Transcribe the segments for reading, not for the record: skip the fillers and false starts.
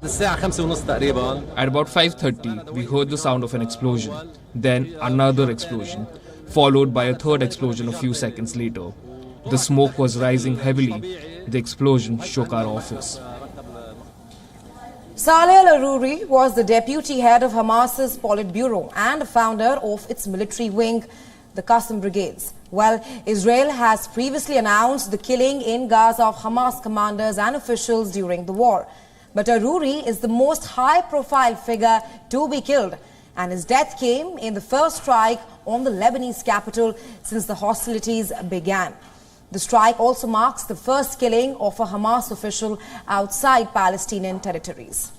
At about 5:30, we heard the sound of an explosion, then another explosion, followed by a third explosion a few seconds later. The smoke was rising heavily. The explosion shook our office. Saleh al-Aruri was the deputy head of Hamas's Politburo and founder of its military wing, the Qassam Brigades. Well, Israel has previously announced the killing in Gaza of Hamas commanders and officials during the war. But Aruri is the most high-profile figure to be killed, and his death came in the first strike on the Lebanese capital since the hostilities began. The strike also marks the first killing of a Hamas official outside Palestinian territories.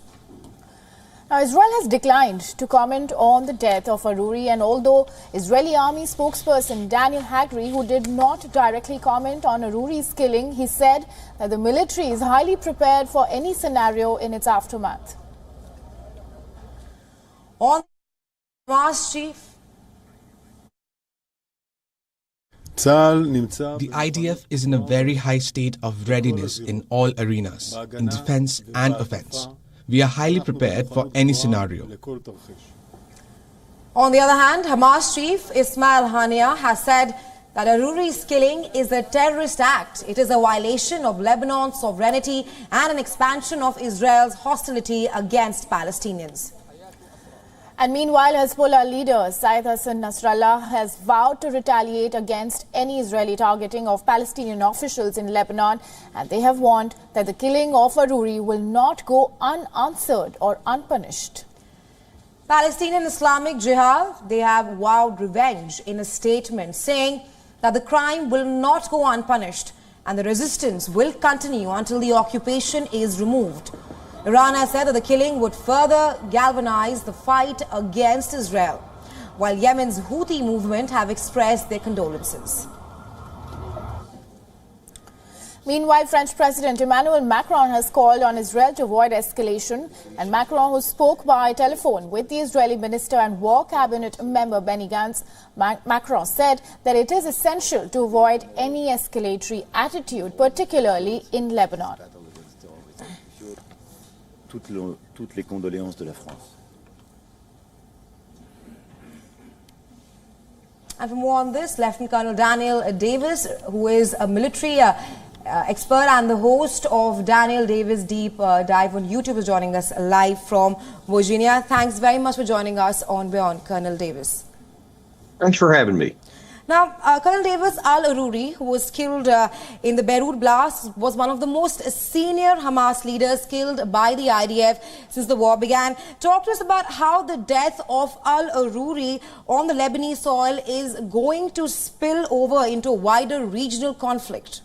Now, Israel has declined to comment on the death of Aruri, and although Israeli army spokesperson Daniel Hagari, who did not directly comment on Aruri's killing, he said that the military is highly prepared for any scenario in its aftermath. On Hamas chief, the IDF is in a very high state of readiness in all arenas, in defense and offense. We are highly prepared for any scenario. On the other hand, Hamas chief Ismail Haniyeh has said that Aruri's killing is a terrorist act. It is a violation of Lebanon's sovereignty and an expansion of Israel's hostility against Palestinians. And meanwhile, Hezbollah leader Saeed Hassan Nasrallah has vowed to retaliate against any Israeli targeting of Palestinian officials in Lebanon, and they have warned that the killing of Aruri will not go unanswered or unpunished. Palestinian Islamic Jihad, they have vowed revenge in a statement saying that the crime will not go unpunished and the resistance will continue until the occupation is removed. Iran has said that the killing would further galvanize the fight against Israel, while Yemen's Houthi movement have expressed their condolences. Meanwhile, French President Emmanuel Macron has called on Israel to avoid escalation, and Macron, who spoke by telephone with the Israeli minister and war cabinet member Benny Gantz, Macron said that it is essential to avoid any escalatory attitude, particularly in Lebanon. Toutes les condoléances de la France. And for more on this, Lieutenant Colonel Daniel Davis, who is a military expert and the host of Daniel Davis Deep Dive on YouTube, is joining us live from Virginia. Thanks very much for joining us on WION, Colonel Davis. Thanks for having me. Now, Colonel Davis al-Aruri, who was killed in the Beirut blast, was one of the most senior Hamas leaders killed by the IDF since the war began. Talk to us about how the death of al-Aruri on the Lebanese soil is going to spill over into a wider regional conflict.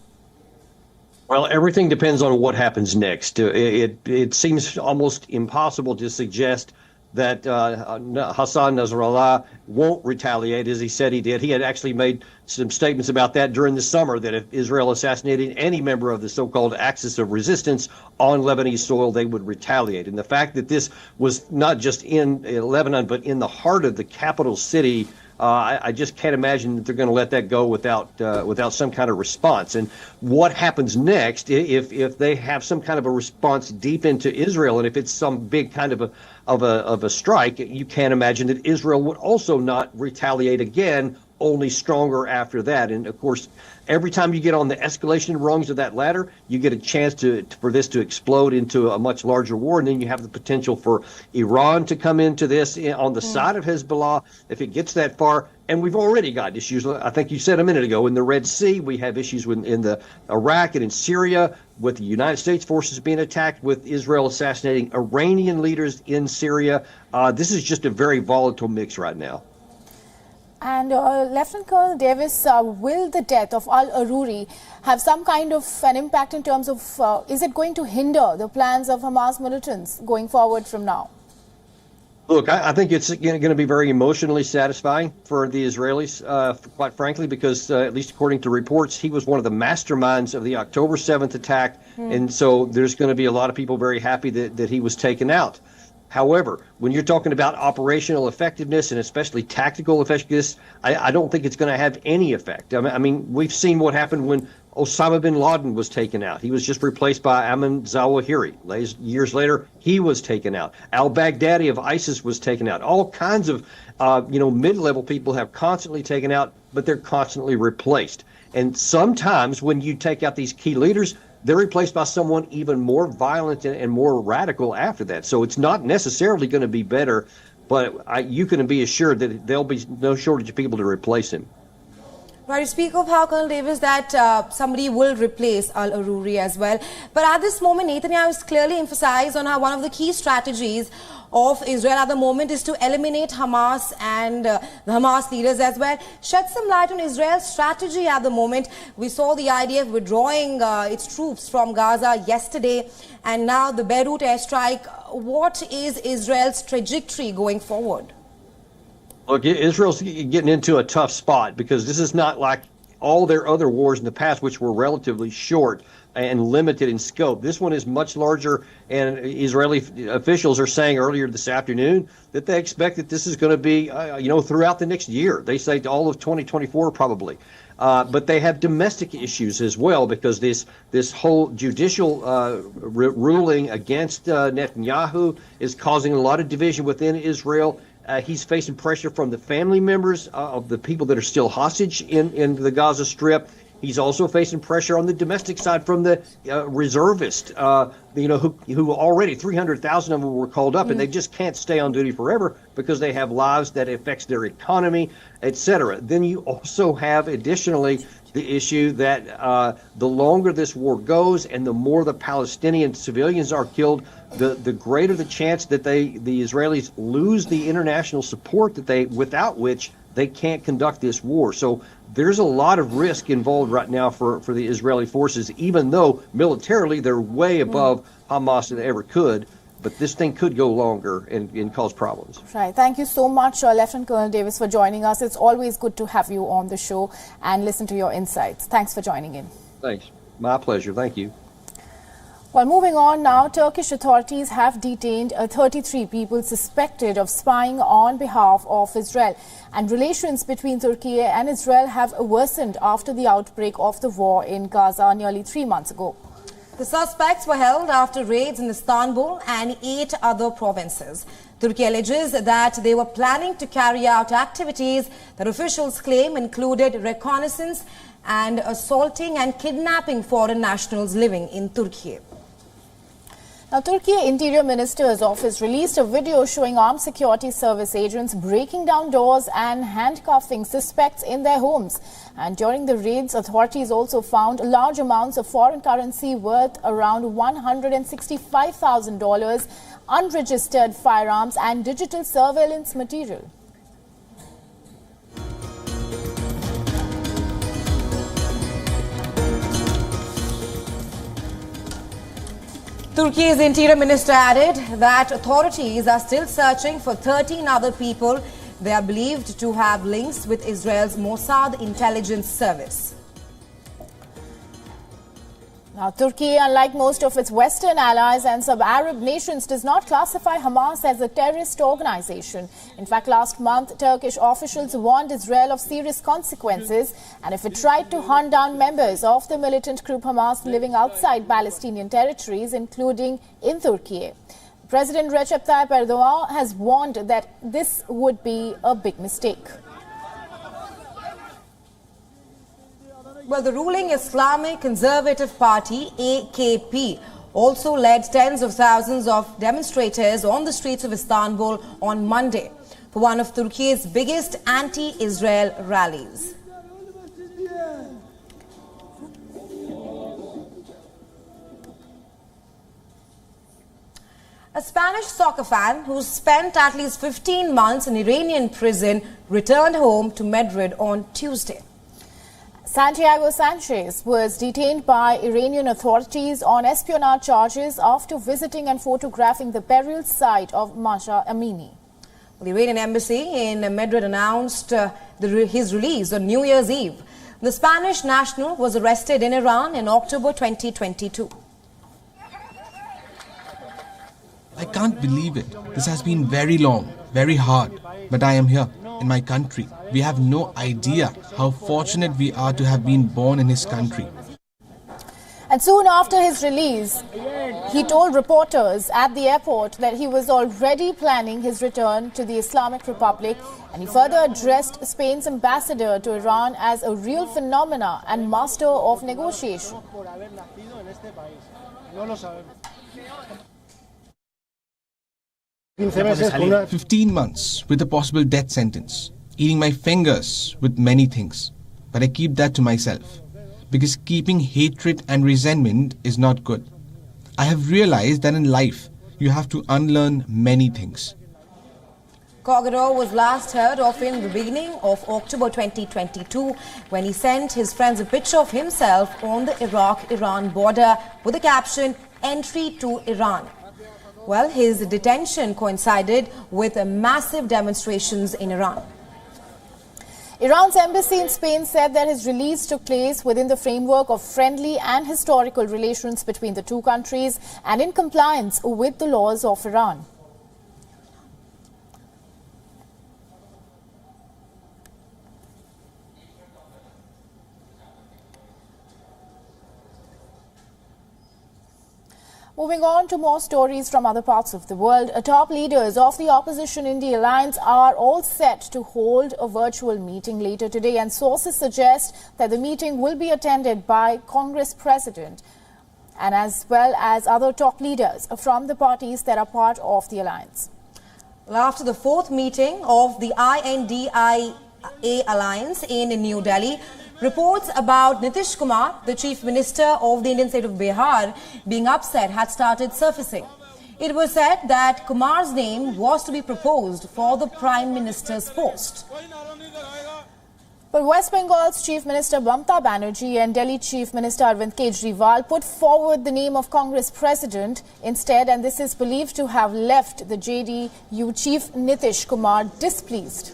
Well, everything depends on what happens next. It seems almost impossible to suggest that Hassan Nasrallah won't retaliate as he said he did. He had actually made some statements about that during the summer, that if Israel assassinated any member of the so-called axis of resistance on Lebanese soil, they would retaliate. And the fact that this was not just in Lebanon, but in the heart of the capital city, I just can't imagine that they're going to let that go without some kind of response. And what happens next, if they have some kind of a response deep into Israel, and if it's some big kind of a strike, you can't imagine that Israel would also not retaliate again, only stronger after that. And of course, every time you get on the escalation rungs of that ladder, you get a chance for this to explode into a much larger war. And then you have the potential for Iran to come into this on the side of Hezbollah if it gets that far. And we've already got issues. I think you said a minute ago in the Red Sea, we have issues in the Iraq and in Syria, with the United States forces being attacked, with Israel assassinating Iranian leaders in Syria. This is just a very volatile mix right now. And Lieutenant Colonel Davis, will the death of al-Aruri have some kind of an impact in terms of, is it going to hinder the plans of Hamas militants going forward from now? Look, I think it's going to be very emotionally satisfying for the Israelis, quite frankly, because at least according to reports, he was one of the masterminds of the October 7th attack. And so there's going to be a lot of people very happy that he was taken out. However, when you're talking about operational effectiveness and especially tactical effectiveness, I don't think it's going to have any effect. I mean, we've seen what happened when Osama bin Laden was taken out. He was just replaced by Ayman Zawahiri. Years later, he was taken out. Al-Baghdadi of ISIS was taken out. All kinds of, mid-level people have constantly taken out, but they're constantly replaced. And sometimes when you take out these key leaders, they're replaced by someone even more violent and more radical after that. So it's not necessarily going to be better, but you can be assured that there'll be no shortage of people to replace him. Right, you speak of how, Colonel Davis, that somebody will replace al-Aruri as well. But at this moment, Netanyahu has clearly emphasized on how one of the key strategies of Israel at the moment is to eliminate Hamas and the Hamas leaders as well. Shed some light on Israel's strategy at the moment. We saw the IDF withdrawing its troops from Gaza yesterday, and now the Beirut airstrike. What is Israel's trajectory going forward? Look, Israel's getting into a tough spot because this is not like all their other wars in the past, which were relatively short and limited in scope. This one is much larger, and Israeli officials are saying earlier this afternoon that they expect that this is going to be, throughout the next year. They say all of 2024 probably. But they have domestic issues as well because this whole judicial ruling against Netanyahu is causing a lot of division within Israel. He's facing pressure from the family members of the people that are still hostage in the Gaza Strip. He's also facing pressure on the domestic side from the reservists, who already 300,000 of them were called up, and they just can't stay on duty forever because they have lives that affects their economy, etc. Then you also have additionally the issue that the longer this war goes and the more the Palestinian civilians are killed, the greater the chance that the Israelis lose the international support without which they can't conduct this war. So there's a lot of risk involved right now for the Israeli forces, even though militarily they're way above Hamas than they ever could. But this thing could go longer and cause problems. Right. Thank you so much, Lieutenant Colonel Davis, for joining us. It's always good to have you on the show and listen to your insights. Thanks for joining in. Thanks. My pleasure. Thank you. Well, moving on now, Turkish authorities have detained 33 people suspected of spying on behalf of Israel. And relations between Turkey and Israel have worsened after the outbreak of the war in Gaza nearly 3 months ago. The suspects were held after raids in Istanbul and 8 other provinces. Turkey alleges that they were planning to carry out activities that officials claim included reconnaissance and assaulting and kidnapping foreign nationals living in Turkey. Now, Turkey Interior Minister's office released a video showing armed security service agents breaking down doors and handcuffing suspects in their homes. And during the raids, authorities also found large amounts of foreign currency worth around $165,000, unregistered firearms and digital surveillance material. Turkey's Interior Minister added that authorities are still searching for 13 other people they are believed to have links with Israel's Mossad intelligence service. Now, Turkey, unlike most of its Western allies and sub-Arab nations, does not classify Hamas as a terrorist organization. In fact, last month, Turkish officials warned Israel of serious consequences, and if it tried to hunt down members of the militant group Hamas living outside Palestinian territories, including in Turkey. President Recep Tayyip Erdogan has warned that this would be a big mistake. Well, the ruling Islamic Conservative Party, AKP, also led tens of thousands of demonstrators on the streets of Istanbul on Monday for one of Turkey's biggest anti-Israel rallies. A Spanish soccer fan who spent at least 15 months in Iranian prison returned home to Madrid on Tuesday. Santiago Sanchez was detained by Iranian authorities on espionage charges after visiting and photographing the burial site of Mahsa Amini. The Iranian embassy in Madrid announced his release on New Year's Eve. The Spanish national was arrested in Iran in October 2022. I can't believe it. This has been very long, very hard. But I am here, in my country. We have no idea how fortunate we are to have been born in his country. And soon after his release, he told reporters at the airport that he was already planning his return to the Islamic Republic, and he further addressed Spain's ambassador to Iran as a real phenomena and master of negotiation. 15 months with a possible death sentence, eating my fingers with many things, but I keep that to myself. Because keeping hatred and resentment is not good. I have realized that in life, you have to unlearn many things. Corridor was last heard of in the beginning of October 2022 when he sent his friends a picture of himself on the Iraq-Iran border with the caption, "Entry to Iran." Well, his detention coincided with massive demonstrations in Iran. Iran's embassy in Spain said that his release took place within the framework of friendly and historical relations between the two countries and in compliance with the laws of Iran. Moving on to more stories from other parts of the world, top leaders of the opposition India alliance are all set to hold a virtual meeting later today, and sources suggest that the meeting will be attended by Congress President and as well as other top leaders from the parties that are part of the alliance. Well, after the fourth meeting of the INDIA alliance in New Delhi, reports about Nitish Kumar, the Chief Minister of the Indian state of Bihar, being upset had started surfacing. It was said that Kumar's name was to be proposed for the Prime Minister's post. But West Bengal's Chief Minister Mamata Banerjee and Delhi Chief Minister Arvind Kejriwal put forward the name of Congress President instead, and this is believed to have left the JDU Chief Nitish Kumar displeased.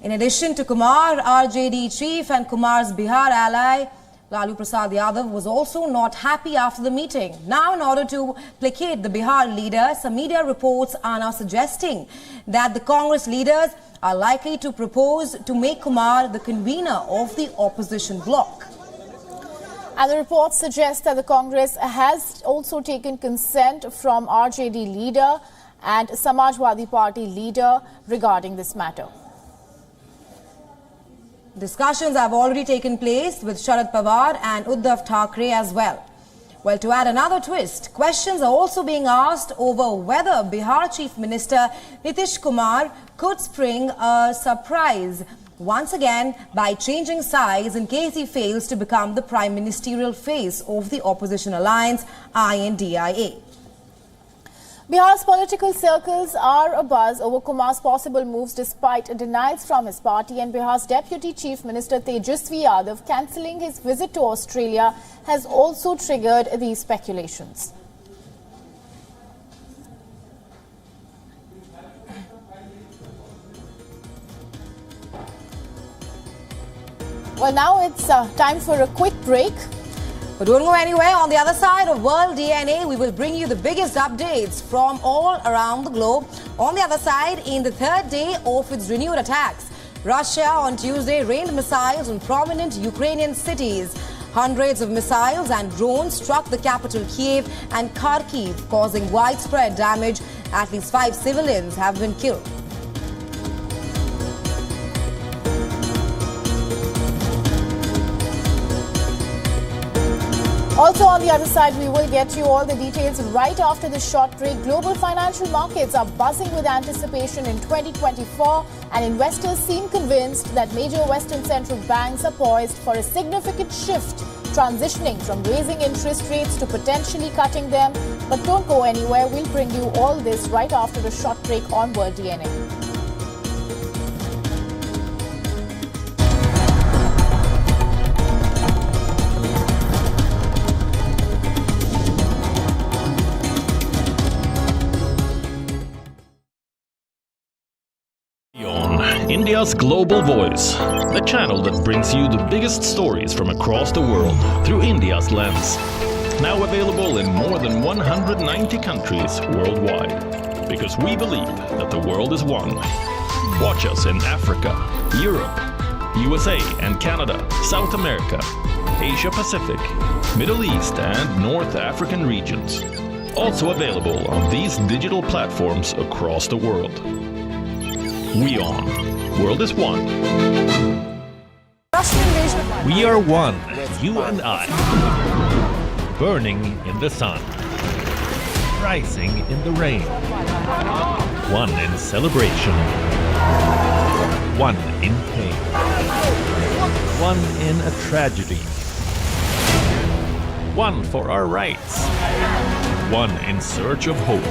In addition to Kumar, RJD chief and Kumar's Bihar ally, Lalu Prasad Yadav was also not happy after the meeting. Now, in order to placate the Bihar leader, some media reports are now suggesting that the Congress leaders are likely to propose to make Kumar the convener of the opposition bloc. And the reports suggest that the Congress has also taken consent from RJD leader and Samajwadi Party leader regarding this matter. Discussions have already taken place with Sharad Pawar and Uddhav Thackeray as well. Well, to add another twist, questions are also being asked over whether Bihar Chief Minister Nitish Kumar could spring a surprise once again by changing sides in case he fails to become the prime ministerial face of the opposition alliance INDIA. Bihar's political circles are abuzz over Kumar's possible moves despite denials from his party, and Bihar's Deputy Chief Minister Tejasvi Yadav cancelling his visit to Australia has also triggered these speculations. Well, now it's time for a quick break. But don't go anywhere. On the other side of World DNA, we will bring you the biggest updates from all around the globe. On the other side, in the third day of its renewed attacks, Russia on Tuesday rained missiles on prominent Ukrainian cities. Hundreds of missiles and drones struck the capital Kiev and Kharkiv, causing widespread damage. At least 5 civilians have been killed. Also on the other side, we will get you all the details right after this short break. Global financial markets are buzzing with anticipation in 2024, and investors seem convinced that major Western central banks are poised for a significant shift, transitioning from raising interest rates to potentially cutting them. But don't go anywhere. We'll bring you all this right after the short break on World DNA. India's global voice, the channel that brings you the biggest stories from across the world through India's lens. Now available in more than 190 countries worldwide. Because we believe that the world is one. Watch us in Africa, Europe, USA and Canada, South America, Asia Pacific, Middle East and North African regions. Also available on these digital platforms across the world. WION. World is one. We are one, you and I. Burning in the sun. Rising in the rain. One in celebration. One in pain. One in a tragedy. One for our rights. One in search of hope.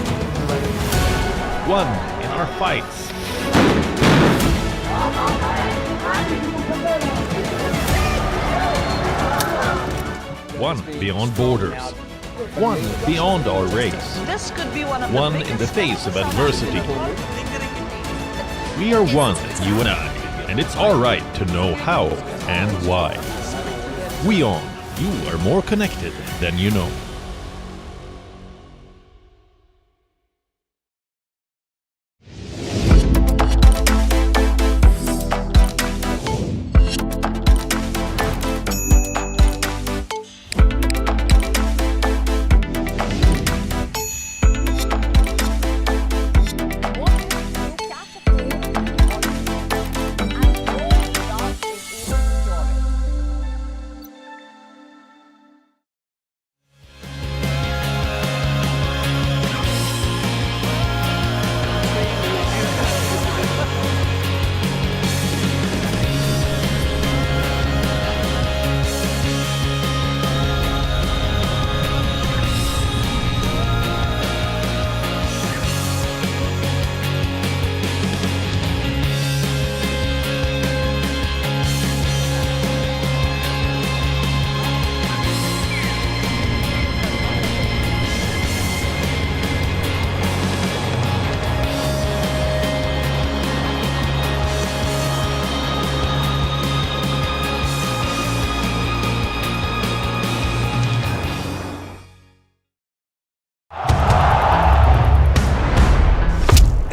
One in our fights. One beyond borders. One beyond our race. This could be one in the face of adversity. We are one, you and I, and it's our right to know how and why. WION, you are more connected than you know.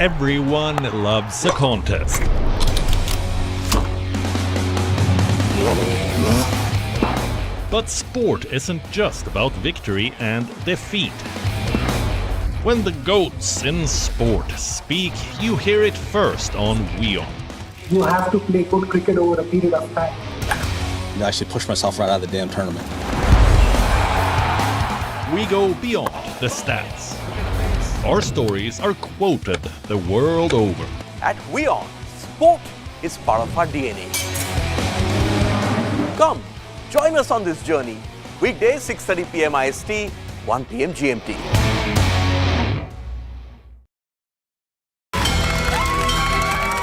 Everyone loves a contest. But sport isn't just about victory and defeat. When the GOATs in sport speak, you hear it first on WION. You have to play good cricket over a period of time. I actually pushed myself right out of the damn tournament. We go beyond the stats. Our stories are quoted the world over. At WION, sport is part of our DNA. Come, join us on this journey. Weekdays 6:30 p.m. IST, 1 p.m. GMT.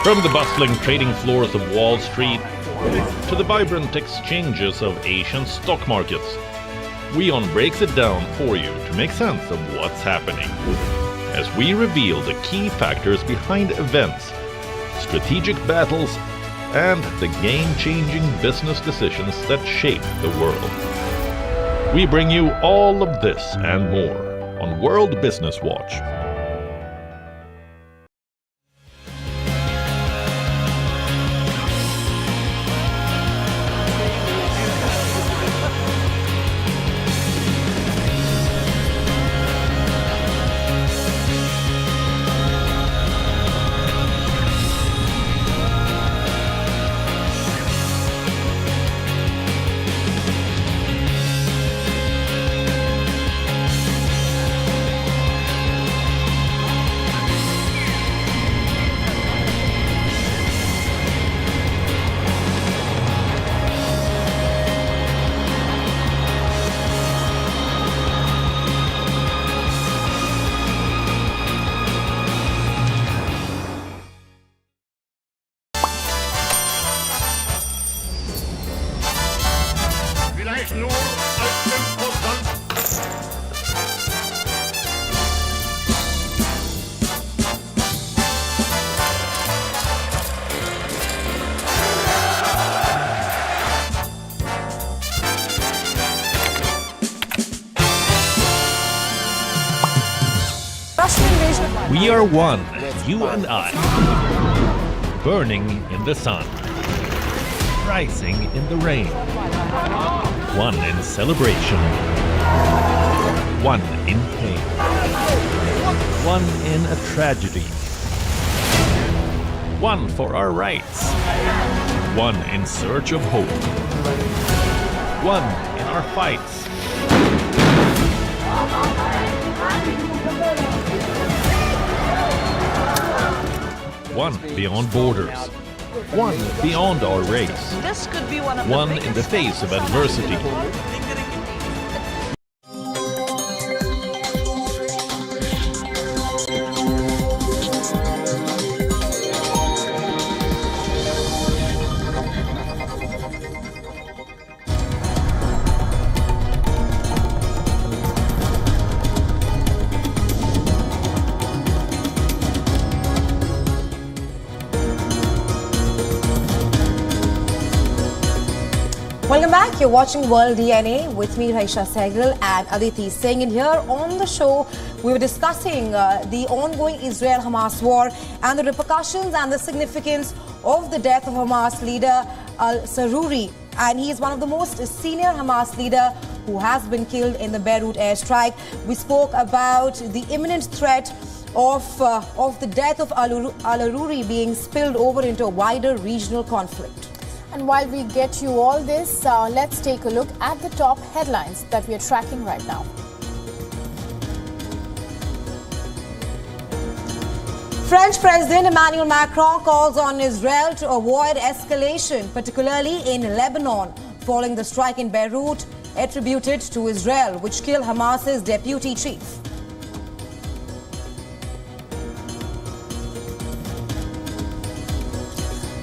From the bustling trading floors of Wall Street to the vibrant exchanges of Asian stock markets, WION breaks it down for you to make sense of what's happening. As we reveal the key factors behind events, strategic battles, and the game-changing business decisions that shape the world. We bring you all of this and more on World Business Watch. We are one, you and I. Burning in the sun. Rising in the rain. one in celebration, one in pain, one in a tragedy, one for our rights, one in search of hope, one in our fights. One beyond borders, one beyond our race, This could be one in the face of adversity. Welcome back. You're watching World DNA with me, Raisha Sehgal and Aditi Singh. And here on the show, we were discussing the ongoing Israel-Hamas war and the repercussions and the significance of the death of Hamas leader al-Saruri. And he is one of the most senior Hamas leader who has been killed in the Beirut airstrike. We spoke about the imminent threat of the death of al-Saruri being spilled over into a wider regional conflict. And while we get you all this, let's take a look at the top headlines that we are tracking right now. French President Emmanuel Macron calls on Israel to avoid escalation, particularly in Lebanon, following the strike in Beirut attributed to Israel, which killed Hamas's deputy chief.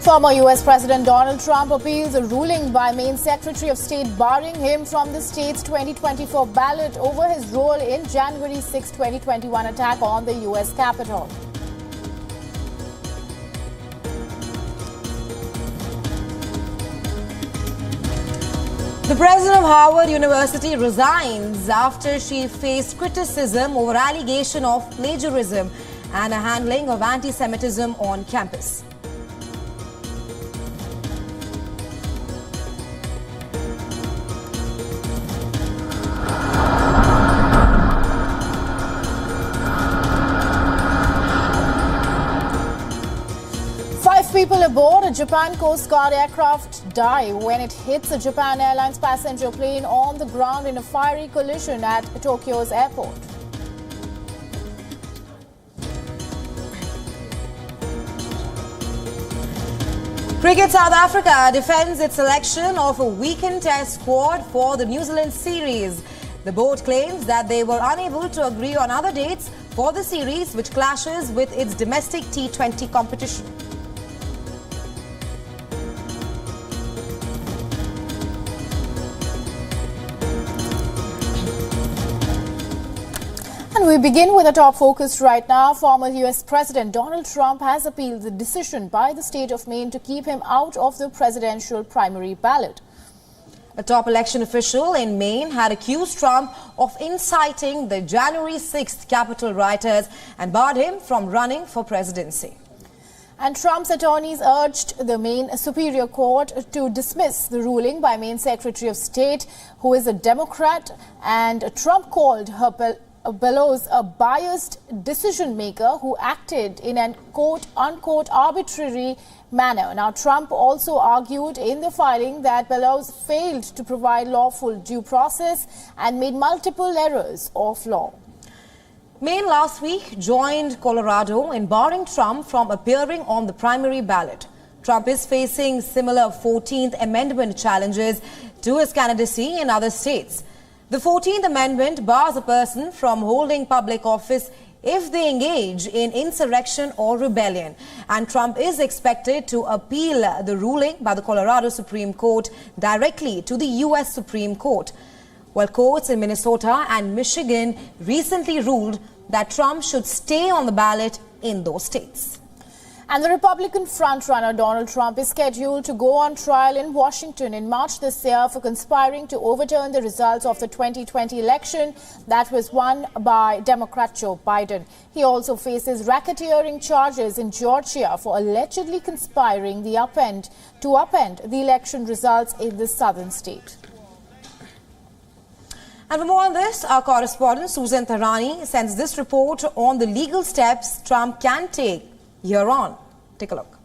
Former U.S. President Donald Trump appeals a ruling by Maine Secretary of State barring him from the state's 2024 ballot over his role in January 6, 2021 attack on the U.S. Capitol. The president of Harvard University resigns after she faced criticism over allegation of plagiarism and a handling of anti-Semitism on campus. People aboard a Japan Coast Guard aircraft die when it hits a Japan Airlines passenger plane on the ground in a fiery collision at Tokyo's airport. Cricket South Africa defends its selection of a weakened test squad for the New Zealand series. The board claims that they were unable to agree on other dates for the series, which clashes with its domestic T20 competition. And we begin with a top focus right now. Former U.S. President Donald Trump has appealed the decision by the state of Maine to keep him out of the presidential primary ballot. A top election official in Maine had accused Trump of inciting the January 6th Capitol rioters and barred him from running for presidency. And Trump's attorneys urged the Maine Superior Court to dismiss the ruling by Maine Secretary of State, who is a Democrat, and Trump called her Bellows a biased decision maker who acted in an quote-unquote arbitrary manner. Now, Trump also argued in the filing that Bellows failed to provide lawful due process and made multiple errors of law. Maine last week joined Colorado in barring Trump from appearing on the primary ballot. Trump is facing similar 14th Amendment challenges to his candidacy in other states. The 14th Amendment bars a person from holding public office if they engage in insurrection or rebellion. And Trump is expected to appeal the ruling by the Colorado Supreme Court directly to the U.S. Supreme Court. Well, courts in Minnesota and Michigan recently ruled that Trump should stay on the ballot in those states. And the Republican frontrunner Donald Trump is scheduled to go on trial in Washington in March this year for conspiring to overturn the results of the 2020 election that was won by Democrat Joe Biden. He also faces racketeering charges in Georgia for allegedly conspiring to upend the election results in the southern state. And for more on this, our correspondent Susan Tharani sends this report on the legal steps Trump can take here on. Take a look.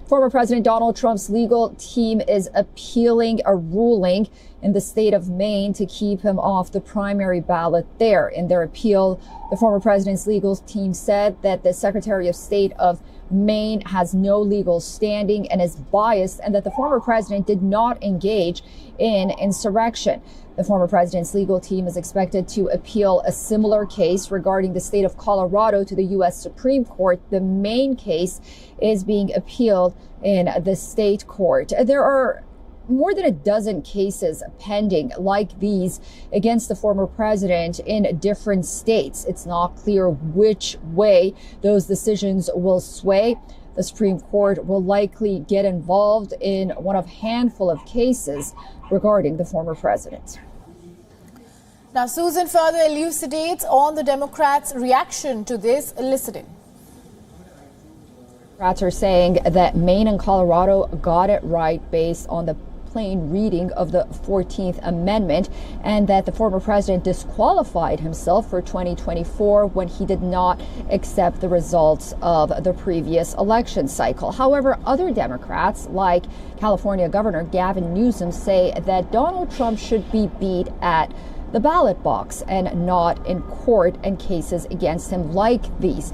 Former President Donald Trump's legal team is appealing a ruling in the state of Maine to keep him off the primary ballot there. In their appeal, the former president's legal team said that the Secretary of State of Maine has no legal standing and is biased, and that the former president did not engage in insurrection. The former president's legal team is expected to appeal a similar case regarding the state of Colorado to the U.S. Supreme Court. The Maine case is being appealed in the state court. There are more than a dozen cases pending like these against the former president in different states. It's not clear which way those decisions will sway. The Supreme Court will likely get involved in one of a handful of cases regarding the former president. Now, Susan further elucidates on the Democrats' reaction to this listening. Democrats are saying that Maine and Colorado got it right based on the plain reading of the 14th Amendment, and that the former president disqualified himself for 2024 when he did not accept the results of the previous election cycle. However, other Democrats, like California Governor Gavin Newsom, say that Donald Trump should be beat at the ballot box and not in court and cases against him like these.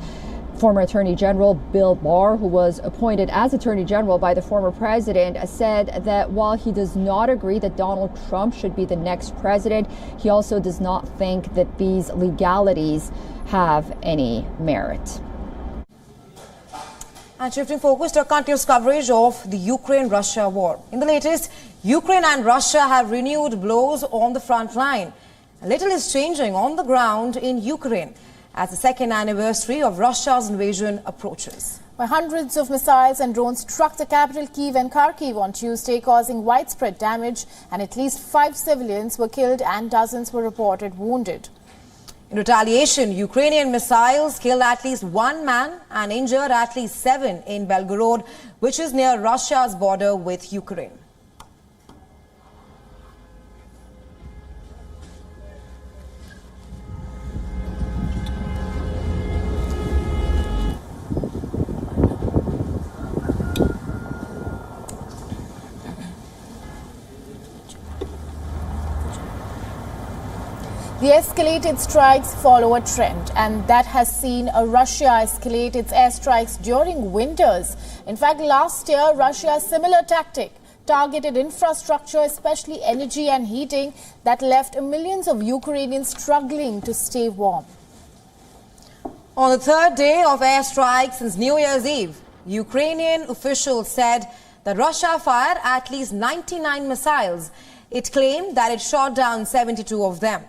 Former Attorney General Bill Barr, who was appointed as Attorney General by the former president, said that while he does not agree that Donald Trump should be the next president, he also does not think that these legalities have any merit. And shifting focus to our continuous coverage of the Ukraine-Russia war. In the latest, Ukraine and Russia have renewed blows on the front line. Little is changing on the ground in Ukraine as the second anniversary of Russia's invasion approaches. Where hundreds of missiles and drones struck the capital Kyiv and Kharkiv on Tuesday, causing widespread damage, and at least 5 civilians were killed and dozens were reported wounded. In retaliation, Ukrainian missiles killed at least 1 man and injured at least 7 in Belgorod, which is near Russia's border with Ukraine. The escalated strikes follow a trend, and that has seen Russia escalate its airstrikes during winters. In fact, last year, Russia's similar tactic targeted infrastructure, especially energy and heating, that left millions of Ukrainians struggling to stay warm. On the third day of airstrikes since New Year's Eve, Ukrainian officials said that Russia fired at least 99 missiles. It claimed that it shot down 72 of them.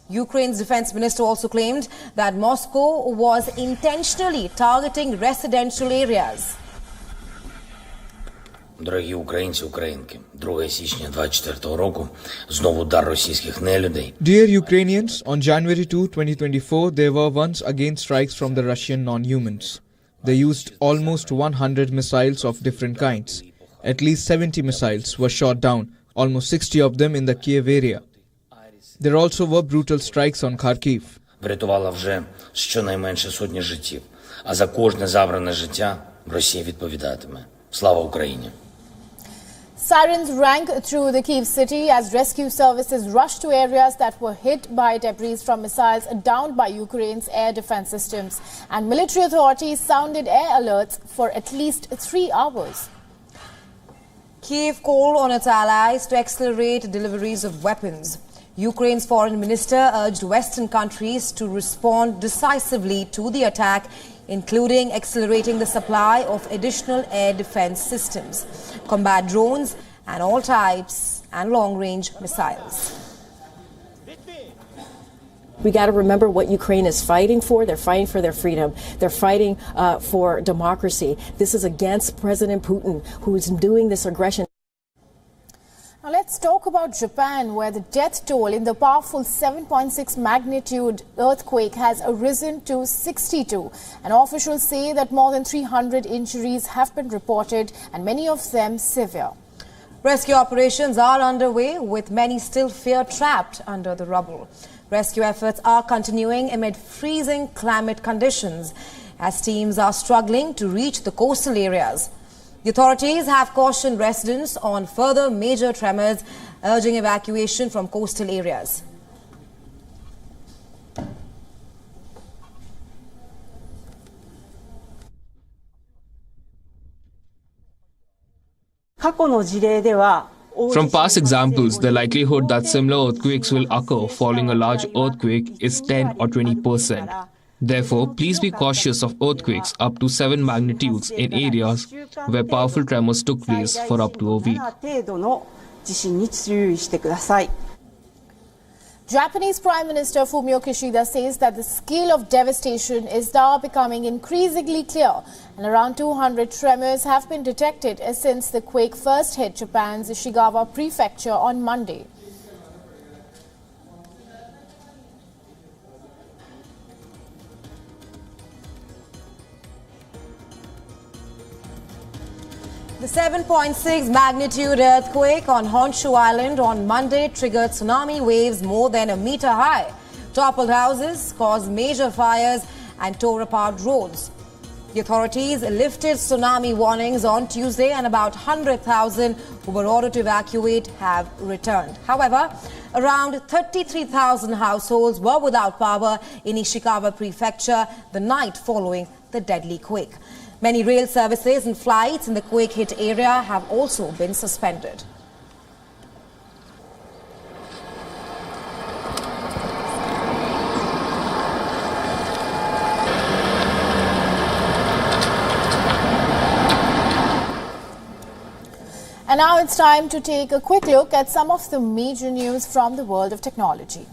Ukraine's defense minister also claimed that Moscow was intentionally targeting residential areas. Дорогі українці, українки, 2 січня 24 року знову удар російських нелюдей. Dear Ukrainians, on January 2, 2024, there were once again strikes from the Russian non-humans. They used almost 100 missiles of different kinds. At least 70 missiles were shot down, almost 60 of them in the Kiev area. There also were brutal strikes on Kharkiv. Врятувала вже щонайменше сотні життів, а за кожне забране життя Росія відповідатиме. Слава Україні! Sirens rang through the Kyiv city as rescue services rushed to areas that were hit by debris from missiles downed by Ukraine's air defense systems. And military authorities sounded air alerts for at least 3 hours. Kyiv called on its allies to accelerate deliveries of weapons. Ukraine's foreign minister urged Western countries to respond decisively to the attack, including accelerating the supply of additional air defense systems, combat drones, and all types and long-range missiles. We got to remember what Ukraine is fighting for. They're fighting for their freedom. They're fighting for democracy. This is against President Putin, who is doing this aggression. Now let's talk about Japan, where the death toll in the powerful 7.6 magnitude earthquake has risen to 62. And officials say that more than 300 injuries have been reported, and many of them severe. Rescue operations are underway, with many still fear trapped under the rubble. Rescue efforts are continuing amid freezing climate conditions as teams are struggling to reach the coastal areas. The authorities have cautioned residents on further major tremors, urging evacuation from coastal areas. From past examples, the likelihood that similar earthquakes will occur following a large earthquake is 10 or 20%. Therefore, please be cautious of earthquakes up to 7 magnitudes in areas where powerful tremors took place for up to a week. Japanese Prime Minister Fumio Kishida says that the scale of devastation is now becoming increasingly clear, and around 200 tremors have been detected since the quake first hit Japan's Ishikawa prefecture on Monday. The 7.6 magnitude earthquake on Honshu Island on Monday triggered tsunami waves more than a meter high, toppled houses, caused major fires and tore apart roads. The authorities lifted tsunami warnings on Tuesday, and about 100,000 who were ordered to evacuate have returned. However, around 33,000 households were without power in Ishikawa prefecture the night following the deadly quake. Many rail services and flights in the quake-hit area have also been suspended. And now it's time to take a quick look at some of the major news from the world of technology.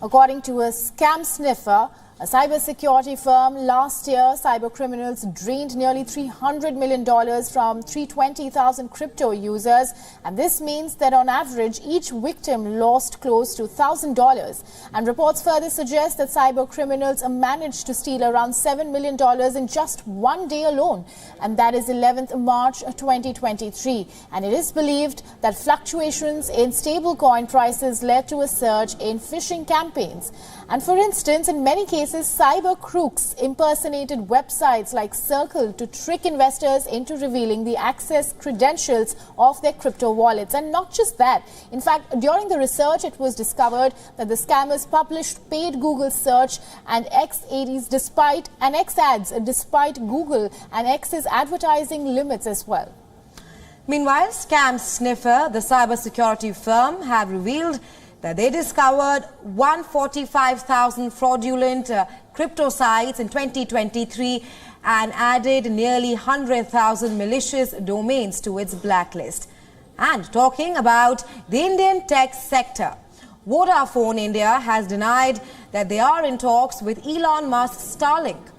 According to a scam sniffer, a cybersecurity firm, last year, cyber criminals drained nearly $300 million from 320,000 crypto users. And this means that on average, each victim lost close to $1,000. And reports further suggest that cyber criminals managed to steal around $7 million in just one day alone. And that is 11th March 2023. And it is believed that fluctuations in stablecoin prices led to a surge in phishing campaigns. And for instance, in many cases, cyber crooks impersonated websites like Circle to trick investors into revealing the access credentials of their crypto wallets. And not just that. In fact, during the research, it was discovered that the scammers published paid Google search and X ads despite Google and X's advertising limits as well. Meanwhile, Scam Sniffer, the cybersecurity firm, have revealed that they discovered 145,000 fraudulent crypto sites in 2023 and added nearly 100,000 malicious domains to its blacklist. And talking about the Indian tech sector, Vodafone India has denied that they are in talks with Elon Musk's Starlink.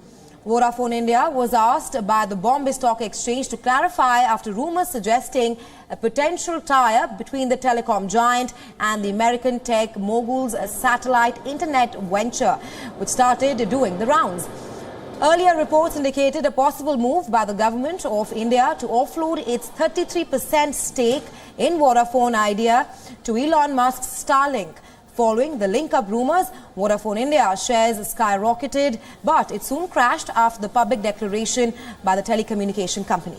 Vodafone India was asked by the Bombay Stock Exchange to clarify after rumours suggesting a potential tie-up between the telecom giant and the American tech mogul's satellite internet venture, which started doing the rounds. Earlier reports indicated a possible move by the government of India to offload its 33% stake in Vodafone Idea to Elon Musk's Starlink. Following the link-up rumours, Vodafone India shares skyrocketed, but it soon crashed after the public declaration by the telecommunication company.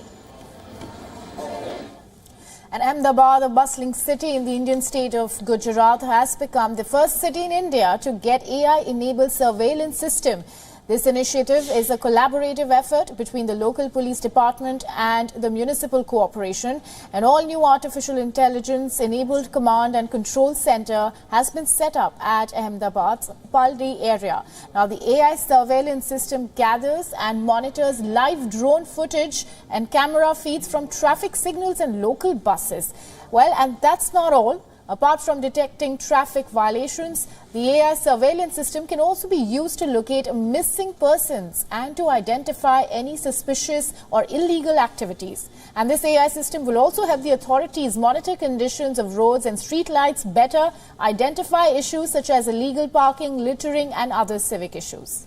And Ahmedabad, a bustling city in the Indian state of Gujarat, has become the first city in India to get AI-enabled surveillance system. This initiative is a collaborative effort between the local police department and the municipal corporation. An all-new artificial intelligence-enabled command and control center has been set up at Ahmedabad's Paldi area. Now, the AI surveillance system gathers and monitors live drone footage and camera feeds from traffic signals and local buses. Well, and that's not all. Apart from detecting traffic violations, the AI surveillance system can also be used to locate missing persons and to identify any suspicious or illegal activities. And this AI system will also help the authorities monitor conditions of roads and street lights better, identify issues such as illegal parking, littering, and other civic issues.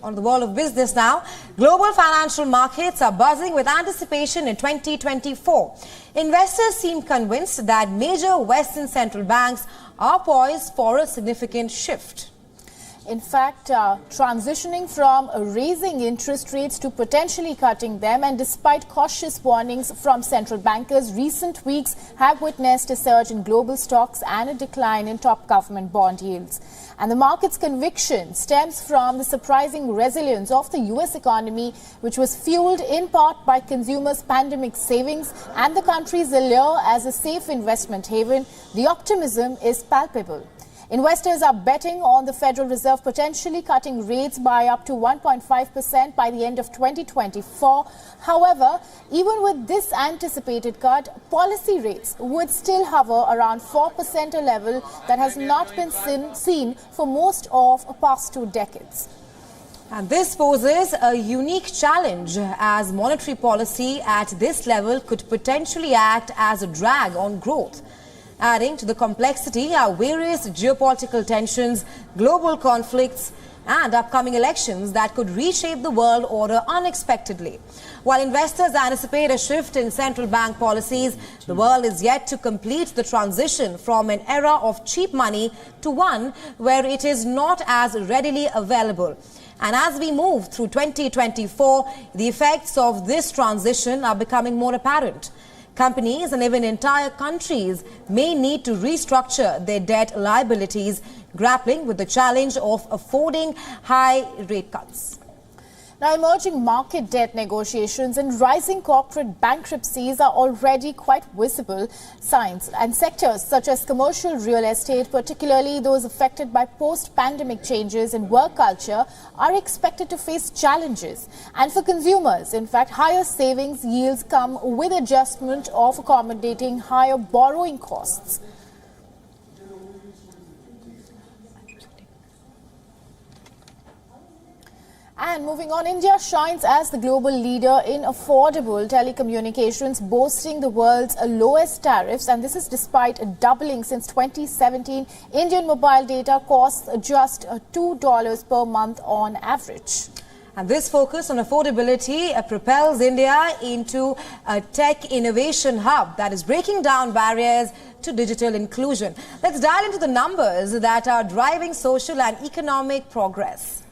On the world of business now, global financial markets are buzzing with anticipation in 2024. Investors seem convinced that major Western central banks are poised for a significant shift. In fact, transitioning from raising interest rates to potentially cutting them, and despite cautious warnings from central bankers, recent weeks have witnessed a surge in global stocks and a decline in top government bond yields. And the market's conviction stems from the surprising resilience of the US economy, which was fueled in part by consumers' pandemic savings and the country's allure as a safe investment haven. The optimism is palpable. Investors are betting on the Federal Reserve potentially cutting rates by up to 1.5% by the end of 2024. However, even with this anticipated cut, policy rates would still hover around 4%, a level that has not been seen for most of the past 2 decades. And this poses a unique challenge, as monetary policy at this level could potentially act as a drag on growth. Adding to the complexity are various geopolitical tensions, global conflicts, and upcoming elections that could reshape the world order unexpectedly. While investors anticipate a shift in central bank policies, the world is yet to complete the transition from an era of cheap money to one where it is not as readily available. And as we move through 2024, the effects of this transition are becoming more apparent. Companies and even entire countries may need to restructure their debt liabilities, grappling with the challenge of affording high rate cuts. Now, emerging market debt negotiations and rising corporate bankruptcies are already quite visible signs, and sectors such as commercial real estate, particularly those affected by post-pandemic changes in work culture, are expected to face challenges. And for consumers, in fact, higher savings yields come with adjustment of accommodating higher borrowing costs. And moving on, India shines as the global leader in affordable telecommunications, boasting the world's lowest tariffs. And this is despite a doubling since 2017. Indian mobile data costs just $2 per month on average. And this focus on affordability propels India into a tech innovation hub that is breaking down barriers to digital inclusion. Let's dive into the numbers that are driving social and economic progress.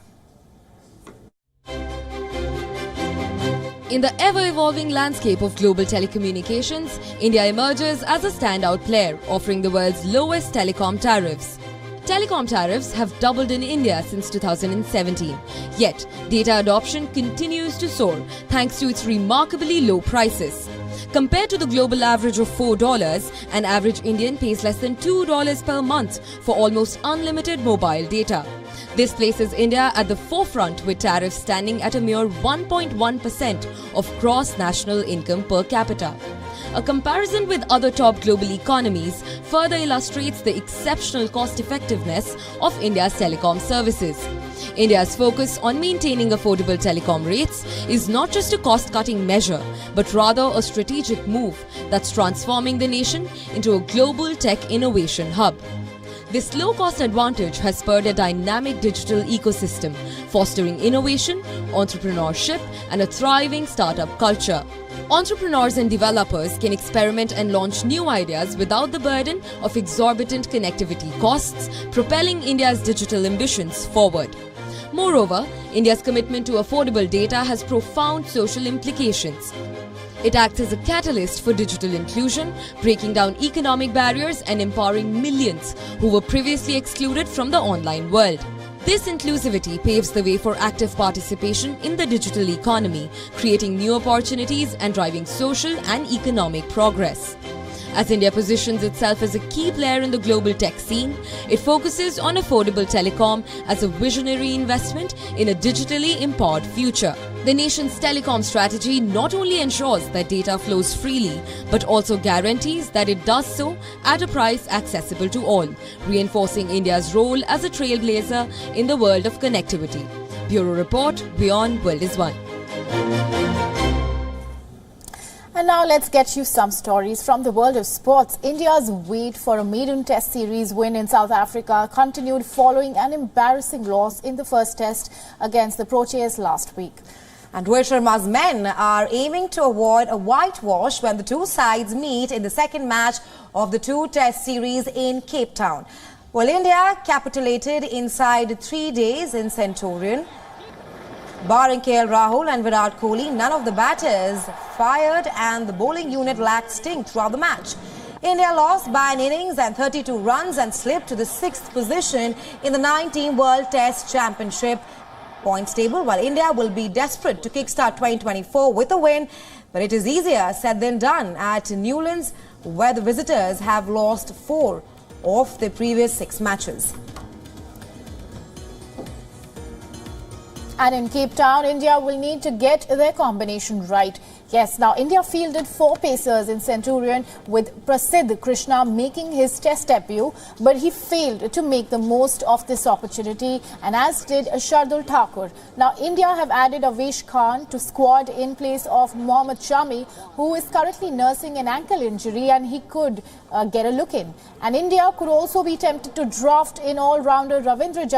In the ever-evolving landscape of global telecommunications, India emerges as a standout player, offering the world's lowest telecom tariffs. Telecom tariffs have doubled in India since 2017. Yet, data adoption continues to soar thanks to its remarkably low prices. Compared to the global average of $4, an average Indian pays less than $2 per month for almost unlimited mobile data. This places India at the forefront, with tariffs standing at a mere 1.1% of gross national income per capita. A comparison with other top global economies further illustrates the exceptional cost-effectiveness of India's telecom services. India's focus on maintaining affordable telecom rates is not just a cost-cutting measure, but rather a strategic move that's transforming the nation into a global tech innovation hub. This low-cost advantage has spurred a dynamic digital ecosystem, fostering innovation, entrepreneurship, and a thriving startup culture. Entrepreneurs and developers can experiment and launch new ideas without the burden of exorbitant connectivity costs, propelling India's digital ambitions forward. Moreover, India's commitment to affordable data has profound social implications. It acts as a catalyst for digital inclusion, breaking down economic barriers and empowering millions who were previously excluded from the online world. This inclusivity paves the way for active participation in the digital economy, creating new opportunities and driving social and economic progress. As India positions itself as a key player in the global tech scene, it focuses on affordable telecom as a visionary investment in a digitally empowered future. The nation's telecom strategy not only ensures that data flows freely, but also guarantees that it does so at a price accessible to all, reinforcing India's role as a trailblazer in the world of connectivity. Bureau Report, WION World is One. And now let's get you some stories from the world of sports. India's wait for a maiden test series win in South Africa continued following an embarrassing loss in the first test against the Proteas last week. And Rohit Sharma's men are aiming to avoid a whitewash when the two sides meet in the second match of the two-test series in Cape Town. Well, India capitulated inside 3 days in Centurion. Barring KL Rahul and Virat Kohli, none of the batters fired and the bowling unit lacked sting throughout the match. India lost by an innings and 32 runs and slipped to the 6th position in the 19 World Test Championship points table, while India will be desperate to kickstart 2024 with a win. But it is easier said than done at Newlands, where the visitors have lost 4 of their previous 6 matches. And in Cape Town, India will need to get their combination right. Yes, now India fielded 4 pacers in Centurion with Prasidh Krishna making his test debut, but he failed to make the most of this opportunity, and as did Shardul Thakur. Now India have added Avesh Khan to squad in place of Mohammad Shami, who is currently nursing an ankle injury, and he could get a look in. And India could also be tempted to draft in all-rounder Ravindra